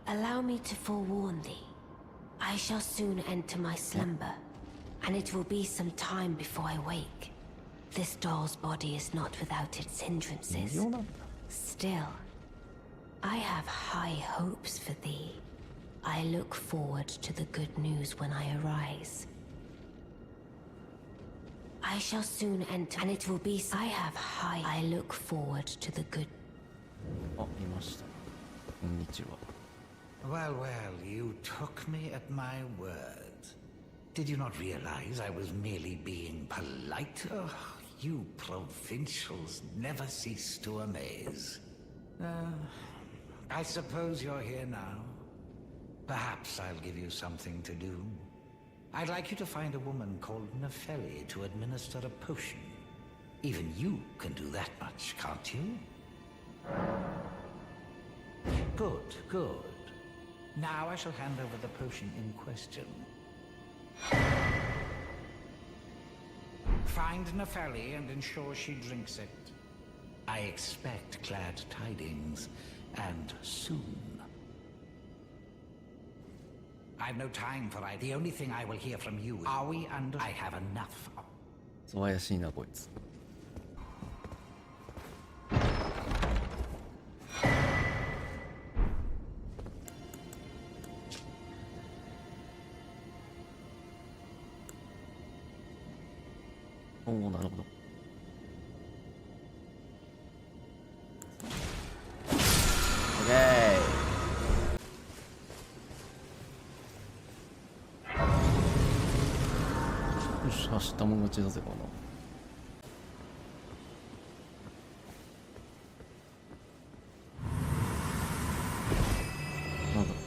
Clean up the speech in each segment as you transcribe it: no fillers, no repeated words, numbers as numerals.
Allow me to forewarn thee. I shall soon enter my slumber, and it will be some time before I wake. This doll's body is not without its hindrances. Still, I have high hopes for thee. I look forward to the good news when I arise. I shall soon enter, and it will be. I look forward to the good. あ、いました。こんにちは。Well, well, you took me at my word. Did you not realize I was merely being polite? Oh, you provincials never cease to amaze. I suppose you're here now. Perhaps I'll give you something to do. I'd like you to find a woman called Nefeli to administer a potion. Even you can do that much, can't you? Good, good. Now I shall hand over the potion in question. Find Nefeli and ensure she drinks it. I expect glad tidings, and soon. I've no time for it. The only thing I will hear from you. Are we under? I have enough. そう怪しいなこいつ。おお、なるほど。オッケー。よし、走ったもん勝ちだぜ、この。なんだろ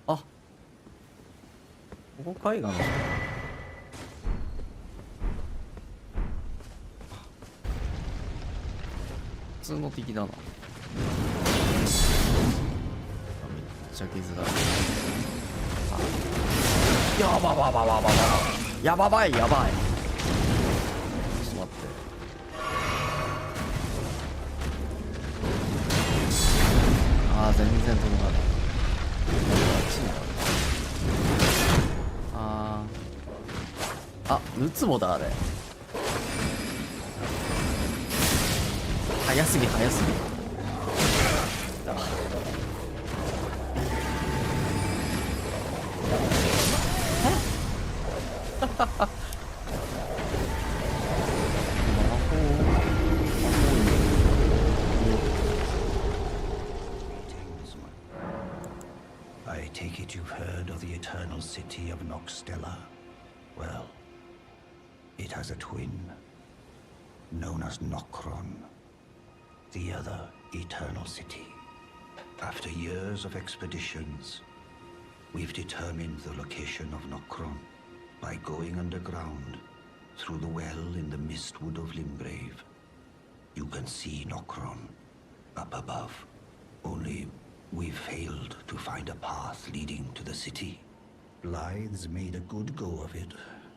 う。あ、ここ絵画の人。普通の敵だな。めっちゃ傷だ。やばばばばばばばやばばいやばい。ちょっと待って。ああ全然届かない。あ、ルツボだあれ。早すぎ早すぎ。I take it you've heard of the eternal city of Noxtella. Well, it has a twin, known as Nokron, the other eternal city. After years of expeditions, we've determined the location of Nokron by going underground through the well in the mistwood of Limgrave. You can see Nokron up above, only we've failed to find a path leading to the city. Blythe's made a good go of it,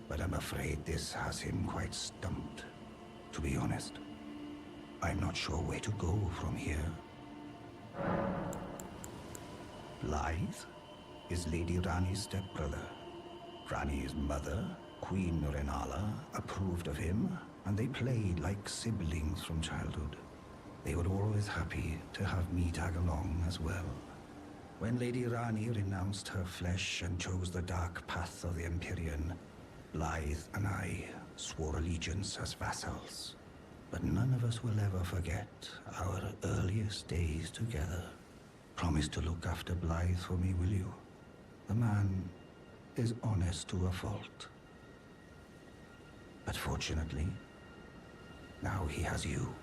but I'm afraid this has him quite stumped. To be honest, I'm not sure where to go from here. Blythe is Lady Rani's stepbrother. Rani's mother, Queen Renala, approved of him, and they played like siblings from childhood. They were always happy to have me tag along as well. When Lady Rani renounced her flesh and chose the dark path of the Empyrean, Blythe and I swore allegiance as vassals. But none of us will ever forget our earliest days together. Promise to look after Blythe for me, will you? The man is honest to a fault. But fortunately, now he has you.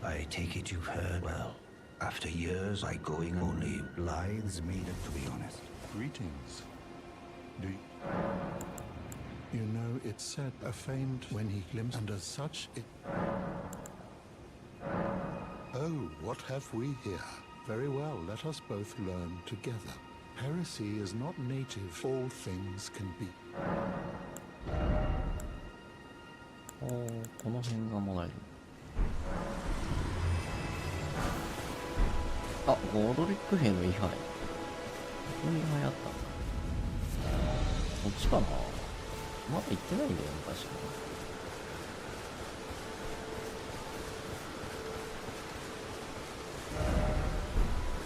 I take it you've heard well. After years by going only, Blythe's made it, to be honest. Greetings. You know, it's said a famed when he glimpsed, and as such it... Oh, what have we here? Very well, let us both learn together. Heresy is not native, all things can be. おー、この辺がもらえる。オドリック兵の位牌。ここに位牌あったんだ。こっちかな。まだ行ってないんだよね、確か。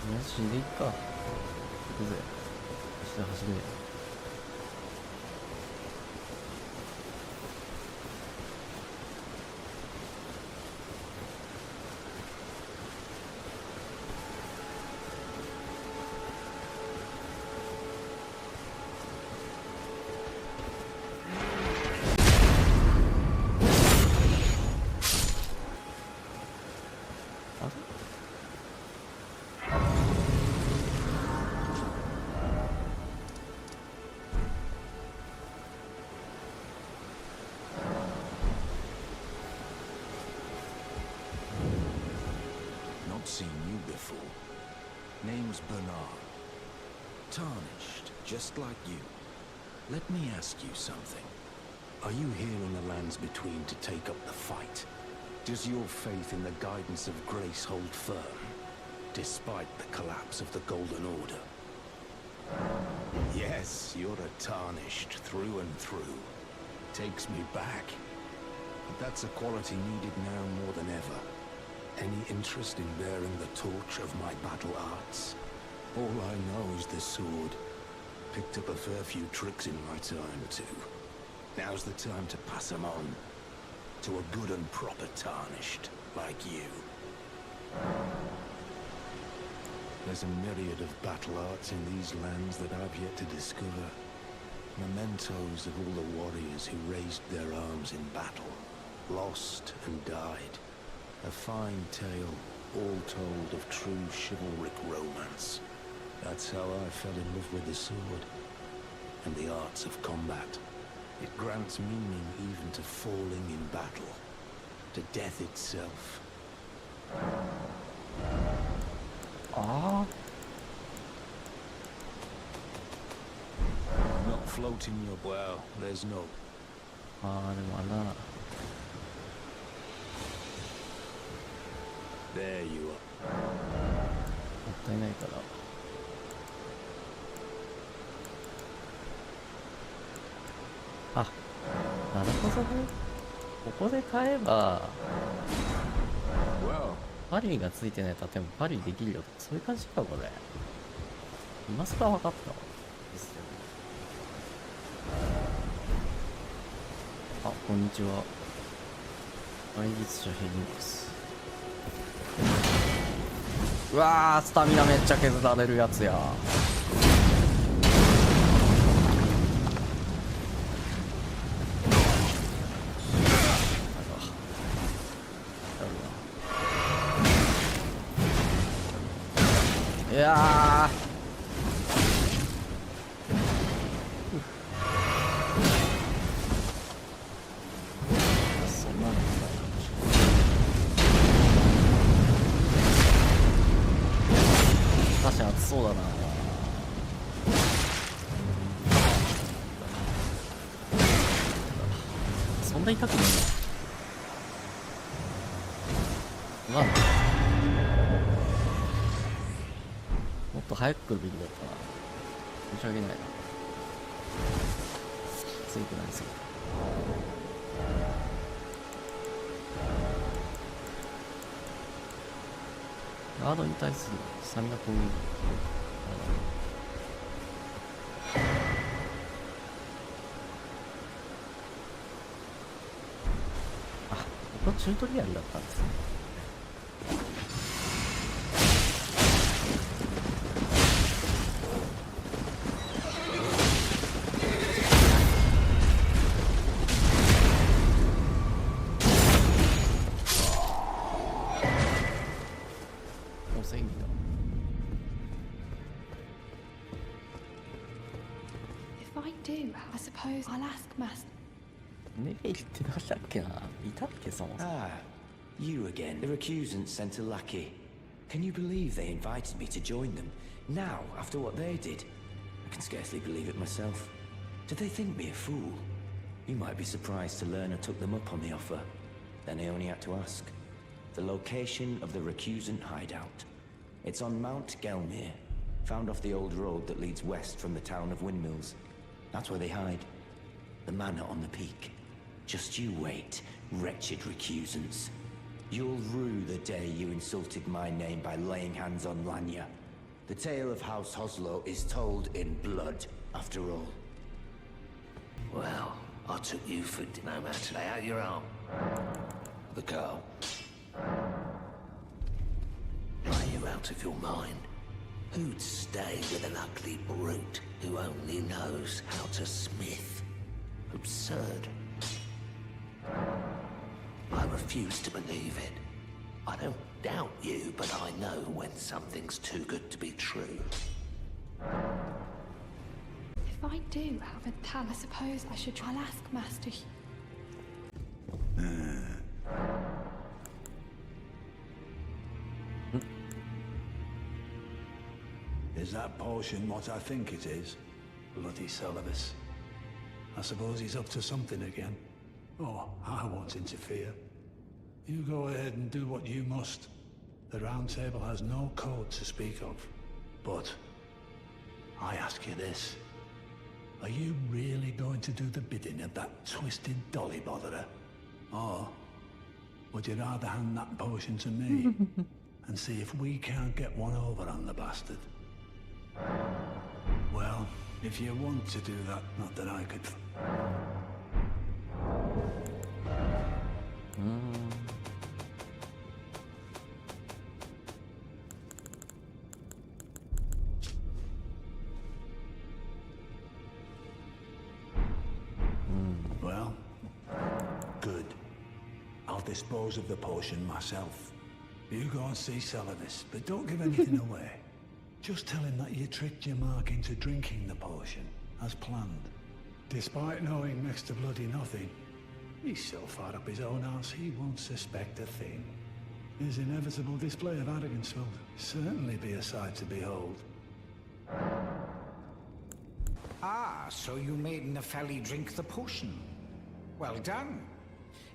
よし、でいっか。行くぜ。走れ走れ。Seen you before. Name's Bernard. Tarnished, just like you. Let me ask you something. Are you here in the lands between to take up the fight? Does your faith in the guidance of grace hold firm, despite the collapse of the Golden Order? Yes, you're a Tarnished through and through. Takes me back. But that's a quality needed now more than ever. Any interest in bearing the torch of my battle arts? All I know is the sword. Picked up a fair few tricks in my time, too. Now's the time to pass them on. To a good and proper Tarnished, like you. There's a myriad of battle arts in these lands that I've yet to discover. Mementos of all the warriors who raised their arms in battle, lost and died. A fine tale, all told of true chivalric romance. That's how I fell in love with the sword, and the arts of combat. It grants meaning even to falling in battle, to death itself. Ah. Not floating your well, there's no. あー、でもあれだな。There you are. もったいないから。あ、なるほどね。ここで買えば、パリがついてない建物パリできるよ。そういう感じか、これ。今更分かったわ。ですよね。あ、こんにちは。背律者ヘンリクス。うわー、スタミナめっちゃ削られるやつや。いやー、そんなのないかもしれない。確かに熱そうだな。そんな痛くないな。なんだ、もっと早く来るべきだったな。申し訳ないな。ついてないすぎた。ガードに対するスタミナ攻撃。あ、ここチュートリアルだったんですね。ネベイってなんだっけな。いたっけ、そもそも。Ah, you again. The recusants sent a lackey. Can you believe they invited me to join them? Now, after what they did? I can scarcely believe it myself. Did they think me a fool? You might be surprised to learn I took them up on the offer. Then I only had to ask. The location of the recusant hideout. It's on Mount Gelmir, found off the old road that leads west from the town of Windmills. That's where they hide. The manor on the peak. Just you wait, wretched recusants. You'll rue the day you insulted my name by laying hands on Lanya. The tale of House Hoslo is told in blood, after all. Well, I took you for no matter. Lay out your arm. The girl. Are you out of your mind? Who'd stay with an ugly brute who only knows how to smith? Absurd. I refuse to believe it. I don't doubt you, but I know when something's too good to be true. If I do have a tal, I suppose I should try and ask Master. Is that potion what I think it is? Bloody Celibus. I suppose he's up to something again. Oh, I won't interfere. You go ahead and do what you must. The Round Table has no code to speak of. But I ask you this. Are you really going to do the bidding of that twisted dolly botherer? Or would you rather hand that potion to me and see if we can't get one over on the bastard? Well, if you want to do that, not that I could... Well, good. I'll dispose of the potion myself. You go and see Celibus, but don't give anything away. Just tell him that you tricked your mark into drinking the potion, as planned. Despite knowing next to bloody nothing, he's so far up his own arse he won't suspect a thing. His inevitable display of arrogance will certainly be a sight to behold. Ah, so you made Nepheli drink the potion. Well done.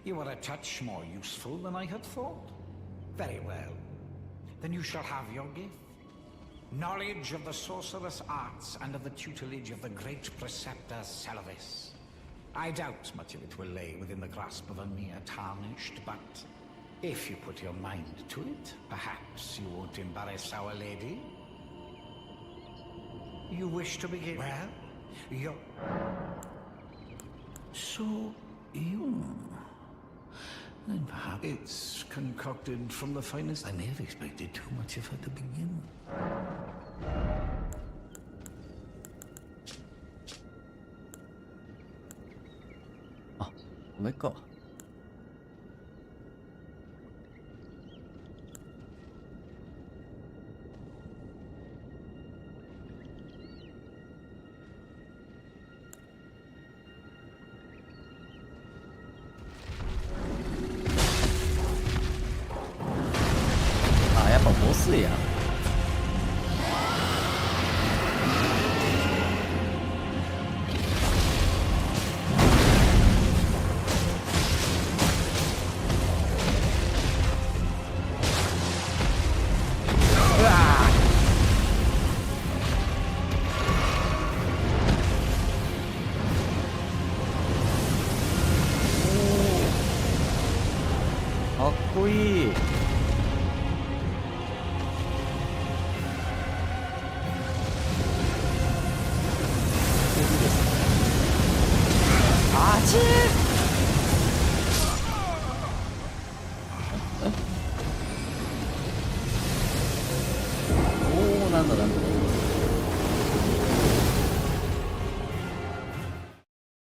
You are a touch more useful than I had thought. Very well. Then you shall have your gift. Knowledge of the sorcerous arts and of the tutelage of the great preceptor Celibus. I doubt much of it will lay within the grasp of a mere tarnished, but if you put your mind to it, perhaps you won't embarrass our lady. You wish to begin? Well, you're so young. Then perhaps it's concocted from the finest. I may have expected too much of her to begin. Ah, これか。あ、やっぱボスやん。かっこいい。あちー。おお、なんだなんだ。